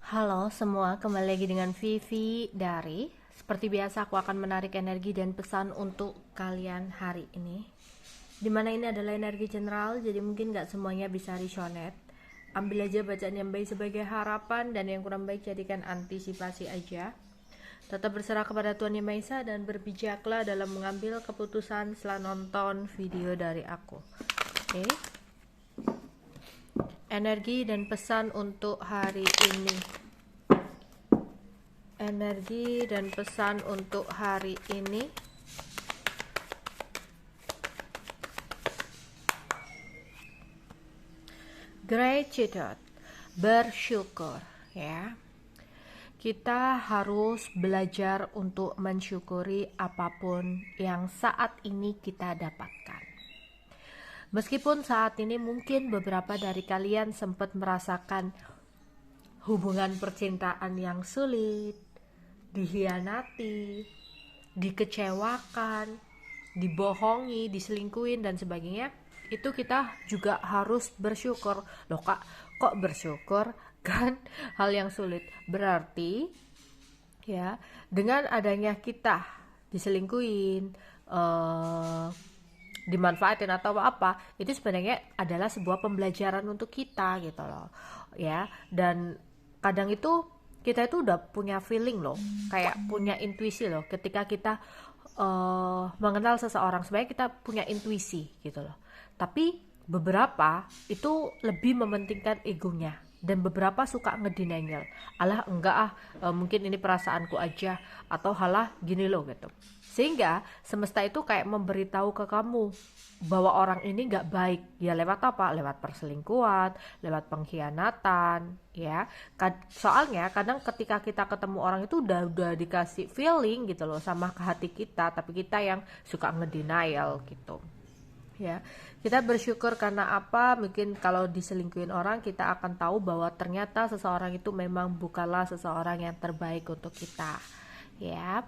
Halo semua, kembali lagi dengan Vivi dari. Seperti biasa aku akan menarik energi dan pesan untuk kalian hari ini. Dimana ini adalah energi general, jadi mungkin gak semuanya bisa resonate. Ambil aja bacaan yang baik sebagai harapan dan yang kurang baik jadikan antisipasi aja. Tetap berserah kepada Tuhan Yang Maha Esa dan berbijaklah dalam mengambil keputusan setelah nonton video dari aku. Oke. Energi dan pesan untuk hari ini. Energi dan pesan untuk hari ini. Gratitude, bersyukur ya. Kita harus belajar untuk mensyukuri apapun yang saat ini kita dapatkan. Meskipun saat ini mungkin beberapa dari kalian sempat merasakan hubungan percintaan yang sulit, dihianati, dikecewakan, dibohongi, diselingkuhin dan sebagainya, itu kita juga harus bersyukur. Loh kak, kok bersyukur? Kan hal yang sulit. Berarti ya, dengan adanya kita diselingkuhin, dimanfaatin atau apa, itu sebenarnya adalah sebuah pembelajaran untuk kita gitu loh ya. Dan kadang itu kita itu udah punya feeling loh, kayak punya intuisi loh ketika kita mengenal seseorang. Sebenarnya kita punya intuisi gitu loh, tapi beberapa itu lebih mementingkan egonya dan beberapa suka ngedenial. Alah enggak mungkin ini perasaanku aja, atau halah gini loh gitu. Sehingga semesta itu kayak memberitahu ke kamu bahwa orang ini nggak baik ya, lewat apa? Lewat perselingkuhan, lewat pengkhianatan ya. Soalnya kadang ketika kita ketemu orang itu udah dikasih feeling gitu loh sama ke hati kita, tapi kita yang suka ngedenial gitu ya. Kita bersyukur karena apa? Mungkin kalau diselingkuhin orang, kita akan tahu bahwa ternyata seseorang itu memang bukanlah seseorang yang terbaik untuk kita ya.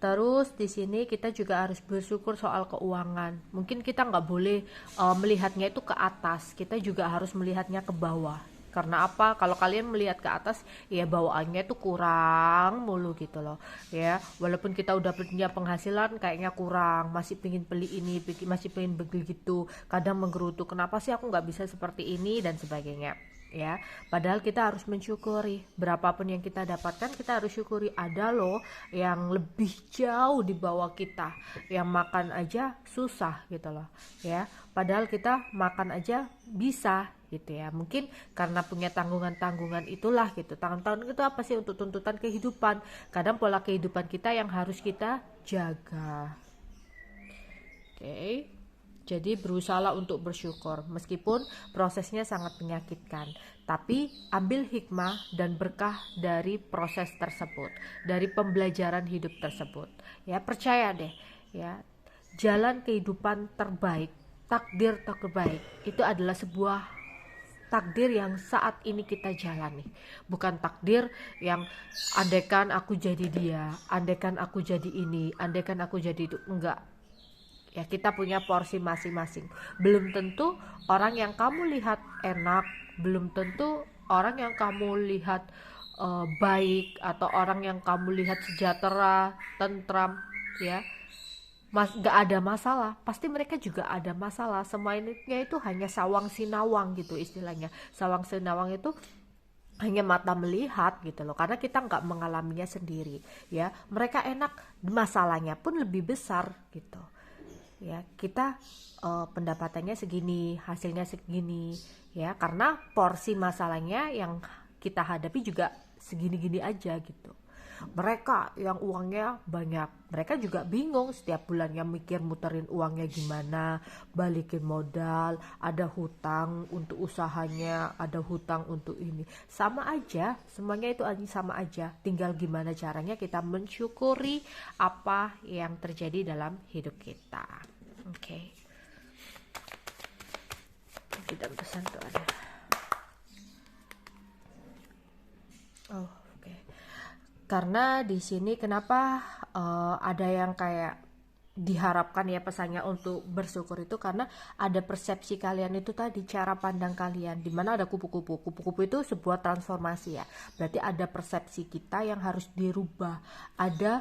Terus di sini kita juga harus bersyukur soal keuangan. Mungkin kita nggak boleh melihatnya itu ke atas, kita juga harus melihatnya ke bawah. Karena apa? Kalau kalian melihat ke atas, ya bawaannya itu kurang mulu gitu loh ya. Walaupun kita udah punya penghasilan, kayaknya kurang, masih pengen beli ini, masih pengen begitu, kadang menggerutu, kenapa sih aku nggak bisa seperti ini dan sebagainya ya. Padahal kita harus mensyukuri berapapun yang kita dapatkan, kita harus syukuri. Ada loh yang lebih jauh di bawah kita, yang makan aja susah gitu loh ya, padahal kita makan aja bisa gitu ya. Mungkin karena punya tanggungan-tanggungan itulah gitu. Tanggungan itu apa sih? Untuk tuntutan kehidupan. Kadang pola kehidupan kita yang harus kita jaga. Oke. Jadi berusahalah untuk bersyukur meskipun prosesnya sangat menyakitkan. Tapi ambil hikmah dan berkah dari proses tersebut, dari pembelajaran hidup tersebut. Ya, percaya deh ya. Jalan kehidupan terbaik, takdir terbaik itu adalah sebuah takdir yang saat ini kita jalani. Bukan takdir yang andaikan aku jadi dia, andaikan aku jadi ini, andaikan aku jadi itu. Enggak ya, kita punya porsi masing-masing. Belum tentu orang yang kamu lihat enak, belum tentu orang yang kamu lihat baik, atau orang yang kamu lihat sejahtera, tentram ya, gak ada masalah. Pasti mereka juga ada masalah. Semuanya itu hanya sawang sinawang gitu istilahnya. Sawang sinawang itu hanya mata melihat gitu loh, karena kita nggak mengalaminya sendiri ya. Mereka enak, masalahnya pun lebih besar gitu ya. Kita pendapatannya segini, hasilnya segini ya, karena porsi masalahnya yang kita hadapi juga segini-gini aja gitu. Mereka yang uangnya banyak, mereka juga bingung setiap bulannya, mikir muterin uangnya gimana, balikin modal, ada hutang untuk usahanya, ada hutang untuk ini. Sama aja, semuanya itu sama aja. Tinggal gimana caranya kita mensyukuri apa yang terjadi dalam hidup kita. Oke. Tidak pesan tuh ada. Oh, oke. Karena di sini kenapa ada yang kayak diharapkan ya pesannya untuk bersyukur itu karena ada persepsi kalian itu tadi, cara pandang kalian, dimana ada kupu-kupu itu sebuah transformasi ya, berarti ada persepsi kita yang harus dirubah. Ada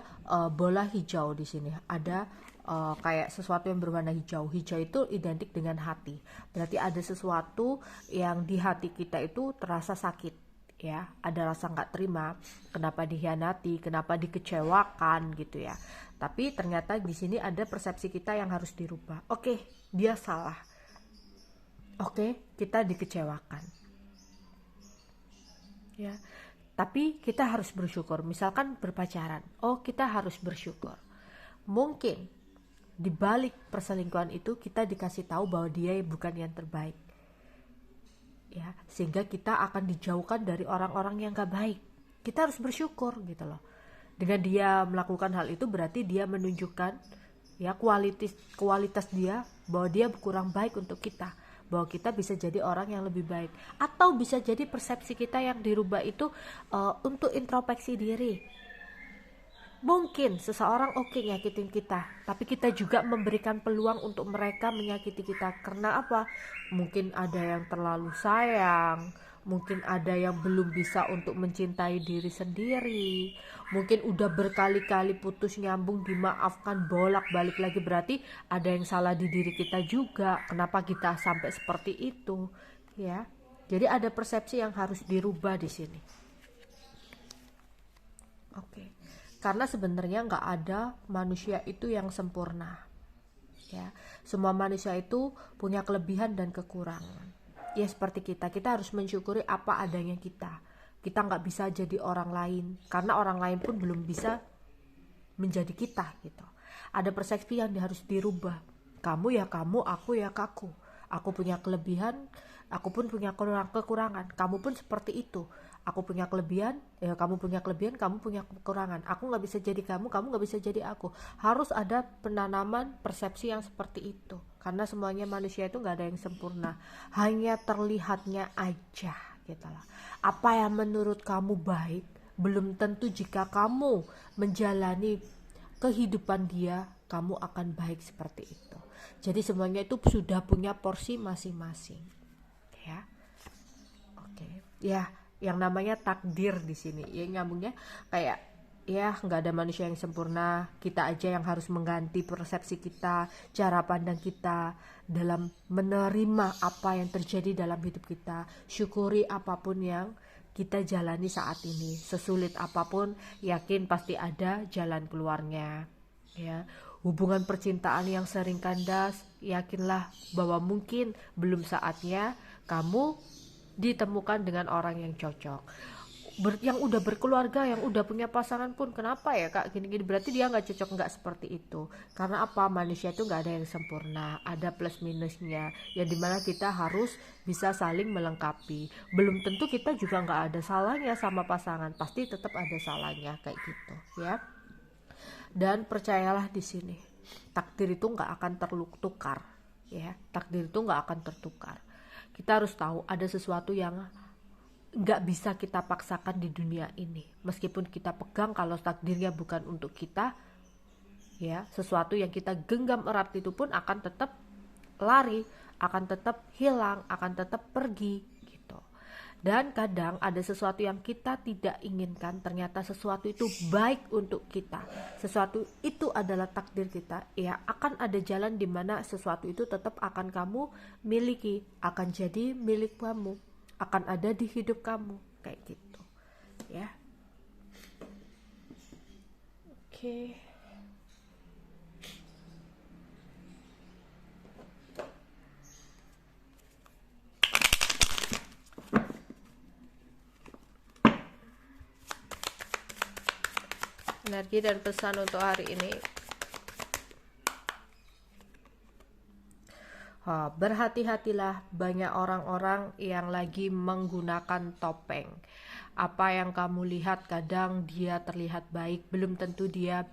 bola hijau di sini, ada kayak sesuatu yang berwarna hijau itu identik dengan hati, berarti ada sesuatu yang di hati kita itu terasa sakit ya, ada rasa nggak terima, kenapa dikhianati, kenapa dikecewakan gitu ya. Tapi ternyata di sini ada persepsi kita yang harus dirubah. Oke, dia salah. Oke, kita dikecewakan. Ya. Tapi kita harus bersyukur. Misalkan berpacaran, oh kita harus bersyukur. Mungkin di balik perselingkuhan itu kita dikasih tahu bahwa dia bukan yang terbaik. Ya, sehingga kita akan dijauhkan dari orang-orang yang gak baik. Kita harus bersyukur gitu loh. Dengan dia melakukan hal itu berarti dia menunjukkan ya kualitas dia, bahwa dia kurang baik untuk kita, bahwa kita bisa jadi orang yang lebih baik. Atau bisa jadi persepsi kita yang dirubah itu untuk introspeksi diri. Mungkin seseorang nyakitin kita, tapi kita juga memberikan peluang untuk mereka menyakiti kita. Karena apa? Mungkin ada yang terlalu sayang, mungkin ada yang belum bisa untuk mencintai diri sendiri, mungkin udah berkali-kali putus nyambung, dimaafkan bolak-balik lagi, berarti ada yang salah di diri kita juga. Kenapa kita sampai seperti itu? Ya, jadi ada persepsi yang harus dirubah di sini. Oke. Karena sebenarnya nggak ada manusia itu yang sempurna. Ya, semua manusia itu punya kelebihan dan kekurangan. Ya seperti kita harus mensyukuri apa adanya kita. Kita nggak bisa jadi orang lain, karena orang lain pun belum bisa menjadi kita gitu. Ada persepsi yang harus dirubah. Kamu ya kamu, aku ya aku. Aku punya kelebihan, aku pun punya kekurangan. Kamu pun seperti itu. Aku punya kelebihan, ya kamu punya kelebihan, kamu punya kekurangan. Aku nggak bisa jadi kamu nggak bisa jadi aku. Harus ada penanaman persepsi yang seperti itu, karena semuanya manusia itu nggak ada yang sempurna, hanya terlihatnya aja gitu lah. Apa yang menurut kamu baik belum tentu jika kamu menjalani kehidupan dia kamu akan baik seperti itu. Jadi semuanya itu sudah punya porsi masing-masing ya. Oke ya, yang namanya takdir di sini ya, nyambungnya kayak ya nggak ada manusia yang sempurna, kita aja yang harus mengganti persepsi kita, cara pandang kita dalam menerima apa yang terjadi dalam hidup kita. Syukuri apapun yang kita jalani saat ini, sesulit apapun yakin pasti ada jalan keluarnya ya. Hubungan percintaan yang sering kandas, yakinlah bahwa mungkin belum saatnya kamu ditemukan dengan orang yang cocok. Yang udah berkeluarga, yang udah punya pasangan pun, kenapa ya kak gini-gini, berarti dia nggak cocok. Nggak seperti itu, karena apa, manusia itu nggak ada yang sempurna, ada plus minusnya ya, dimana kita harus bisa saling melengkapi. Belum tentu kita juga nggak ada salahnya sama pasangan, pasti tetap ada salahnya kayak gitu ya. Dan percayalah di sini, takdir itu nggak akan tertukar ya, takdir itu nggak akan tertukar. Kita harus tahu ada sesuatu yang nggak bisa kita paksakan di dunia ini, meskipun kita pegang kalau takdirnya bukan untuk kita ya, sesuatu yang kita genggam erat itu pun akan tetap lari, akan tetap hilang, akan tetap pergi gitu. Dan kadang ada sesuatu yang kita tidak inginkan, ternyata sesuatu itu baik untuk kita, sesuatu itu adalah takdir kita ya. Akan ada jalan di mana sesuatu itu tetap akan kamu miliki, akan jadi milik kamu, akan ada di hidup kamu kayak gitu ya. Oke. Energi dan pesan untuk hari ini. Berhati-hatilah, banyak orang-orang yang lagi menggunakan topeng. Apa yang kamu lihat kadang dia terlihat baik, belum tentu dia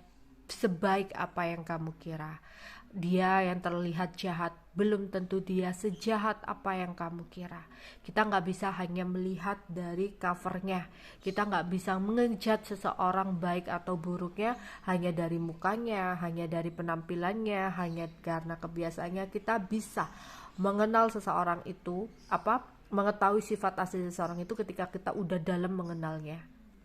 sebaik apa yang kamu kira. Dia yang terlihat jahat belum tentu dia sejahat apa yang kamu kira. Kita nggak bisa hanya melihat dari covernya. Kita nggak bisa mengejat seseorang baik atau buruknya hanya dari mukanya, hanya dari penampilannya, hanya karena kebiasaannya. Kita bisa mengenal seseorang itu, mengetahui sifat asli seseorang itu ketika kita udah dalam mengenalnya.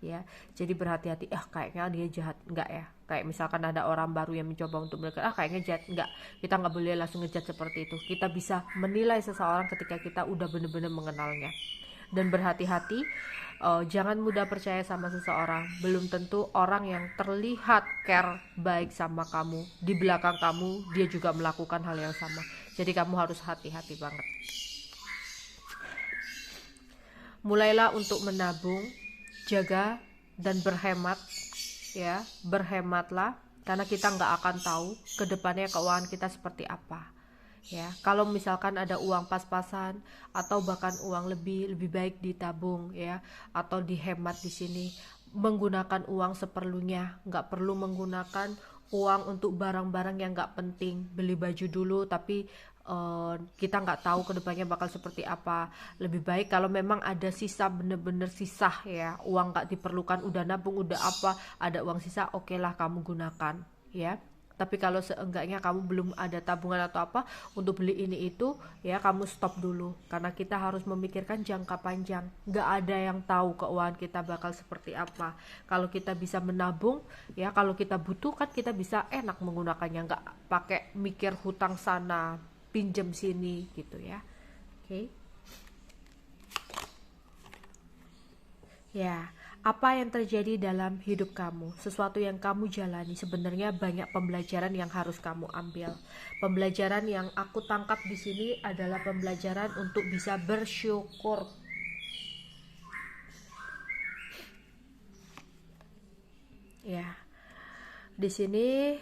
Ya, jadi berhati-hati. Kayaknya dia jahat, enggak ya? Kayak misalkan ada orang baru yang mencoba untuk mendekat, kayaknya jahat, enggak. Kita nggak boleh langsung ngejat seperti itu. Kita bisa menilai seseorang ketika kita udah bener-bener mengenalnya. Dan berhati-hati, jangan mudah percaya sama seseorang. Belum tentu orang yang terlihat care baik sama kamu, di belakang kamu dia juga melakukan hal yang sama. Jadi kamu harus hati-hati banget. Mulailah untuk menabung, jaga dan berhemat, ya, berhematlah, karena kita nggak akan tahu kedepannya keuangan kita seperti apa, ya. Kalau misalkan ada uang pas-pasan atau bahkan uang lebih baik ditabung, ya, atau dihemat di sini, menggunakan uang seperlunya, nggak perlu menggunakan uang untuk barang-barang yang nggak penting. Beli baju dulu tapi kita nggak tahu kedepannya bakal seperti apa. Lebih baik kalau memang ada sisa, bener-bener sisa, ya, uang nggak diperlukan, udah nabung, udah apa, ada uang sisa, oke lah kamu gunakan, ya. Tapi kalau seenggaknya kamu belum ada tabungan atau apa untuk beli ini itu, ya, kamu stop dulu, karena kita harus memikirkan jangka panjang. Nggak ada yang tahu keuangan kita bakal seperti apa. Kalau kita bisa menabung, ya, kalau kita butuh kan kita bisa enak menggunakannya, nggak pakai mikir hutang sana pinjam sini gitu, ya. Oke. Ya, apa yang terjadi dalam hidup kamu, sesuatu yang kamu jalani, sebenarnya banyak pembelajaran yang harus kamu ambil. Pembelajaran yang aku tangkap di sini adalah pembelajaran untuk bisa bersyukur. Ya, di sini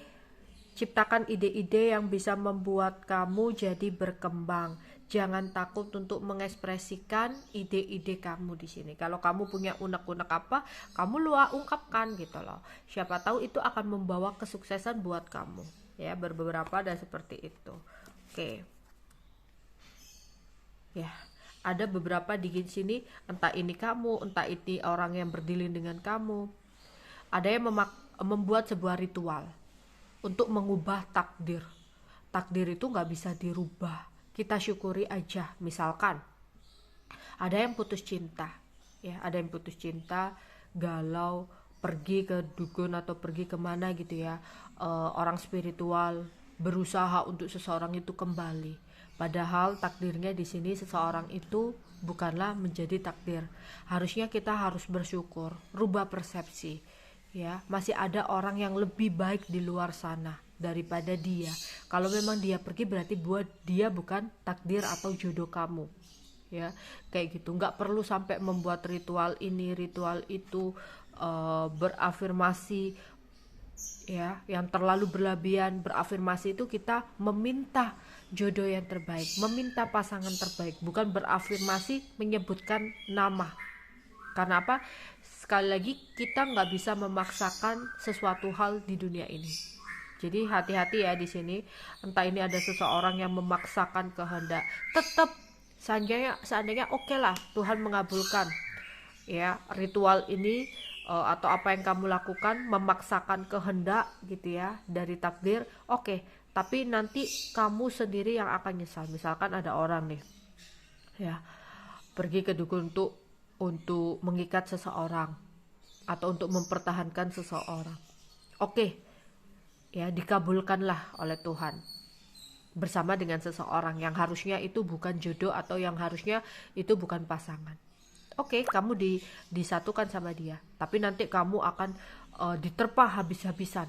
ciptakan ide-ide yang bisa membuat kamu jadi berkembang. Jangan takut untuk mengekspresikan ide-ide kamu di sini. Kalau kamu punya unek-unek apa, kamu ungkapkan gitu loh. Siapa tahu itu akan membawa kesuksesan buat kamu. Ya, beberapa ada seperti itu. Oke. Ya, ada beberapa di sini, entah ini kamu, entah ini orang yang berdilin dengan kamu. Ada yang membuat sebuah ritual untuk mengubah takdir. Takdir itu nggak bisa dirubah. Kita syukuri aja. Misalkan ada yang putus cinta, ya, ada yang putus cinta, galau, pergi ke dukun atau pergi kemana gitu, ya, orang spiritual berusaha untuk seseorang itu kembali. Padahal takdirnya di sini seseorang itu bukanlah menjadi takdir. Harusnya kita harus bersyukur, rubah persepsi. Ya, masih ada orang yang lebih baik di luar sana daripada dia. Kalau memang dia pergi berarti buat dia bukan takdir atau jodoh kamu, ya, kayak gitu. Nggak perlu sampai membuat ritual ini ritual itu, berafirmasi, ya, yang terlalu berlebihan. Berafirmasi itu kita meminta jodoh yang terbaik, meminta pasangan terbaik, bukan berafirmasi menyebutkan nama. Karena apa? Sekali lagi, kita nggak bisa memaksakan sesuatu hal di dunia ini. Jadi hati-hati ya di sini. Entah ini ada seseorang yang memaksakan kehendak. Tetap seandainya oke lah, Tuhan mengabulkan, ya, ritual ini, atau apa yang kamu lakukan memaksakan kehendak gitu, ya, dari takdir. Oke, tapi nanti kamu sendiri yang akan nyesal. Misalkan ada orang nih, ya, pergi ke dukun untuk mengikat seseorang atau untuk mempertahankan seseorang. Oke, ya, dikabulkanlah oleh Tuhan bersama dengan seseorang yang harusnya itu bukan jodoh atau yang harusnya itu bukan pasangan. Oke, kamu disatukan sama dia, tapi nanti kamu akan diterpa habis-habisan.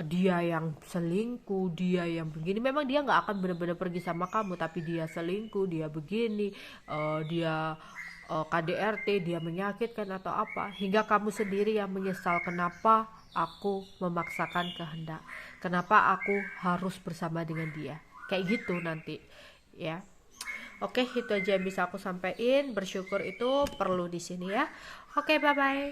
Dia yang selingkuh, dia yang begini. Memang dia nggak akan benar-benar pergi sama kamu, tapi dia selingkuh, dia begini, dia KDRT, dia menyakitkan atau apa, hingga kamu sendiri yang menyesal. Kenapa aku memaksakan kehendak, kenapa aku harus bersama dengan dia, kayak gitu nanti, ya. Oke, itu aja yang bisa aku sampaikan. Bersyukur itu perlu di sini, ya. Oke, bye bye.